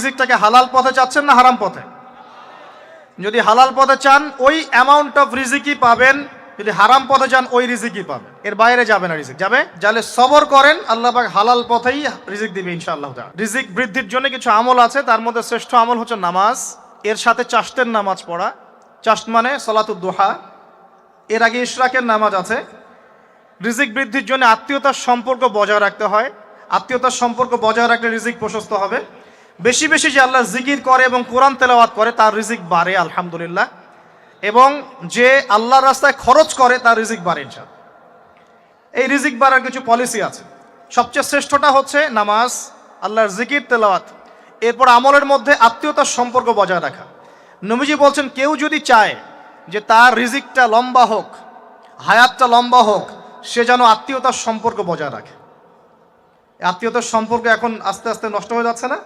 রিজিকটাকে হালাল পথে চাচ্ছেন না হারাম পথে? যদি হালাল পথে চান ওই অ্যামাউন্ট অফ রিজিকই পাবেন, যদি হারাম পথে চান ওই রিজিকই পাবেন, এর বাইরে যাবে না। রিজিক যাবে, যাহলে সবর করেন, আল্লাহ পাক হালাল পথেই রিজিক দিবে ইনশাআল্লাহ তাআলা। রিজিক বৃদ্ধির জন্য কিছু আমল আছে, তার মধ্যে শ্রেষ্ঠ আমল হচ্ছে নামাজ, এর সাথে চাশতের নামাজ পড়া। চাশত মানে সলাতুদ দুহা, এর আগে ইশরাকের নামাজ আছে। রিজিক বৃদ্ধির জন্য আত্মীয়তার সম্পর্ক বজায় রাখতে হয়, আত্মীয়তার সম্পর্ক বজায় রাখলে রিজিক প্রশস্ত হবে। বেশি বেশি যে আল্লাহ জিকির করে এবং কোরআন তেলাওয়াত করে তার রিজিক বাড়ে আলহামদুলিল্লাহ, এবং যে আল্লাহর রাস্তায় খরচ করে তার রিজিক বাড়ে ইনশাআল্লাহ। এই রিজিক বাড়ার কিছু পলিসি আছে। সবচেয়ে শ্রেষ্ঠটা হচ্ছে নামাজ, আল্লাহর জিকির তেলাওয়াত, এরপর আমলের মধ্যে আত্মীয়তার সম্পর্ক বজায় রাখা। নবীজি বলছেন কেউ যদি চায় যে তার রিজিকটা লম্বা হোক, হায়াতটা লম্বা হোক, সে যেন আত্মীয়তার সম্পর্ক বজায় রাখে। আত্মীয়তার সম্পর্ক এখন আস্তে আস্তে নষ্ট হয়ে যাচ্ছে না?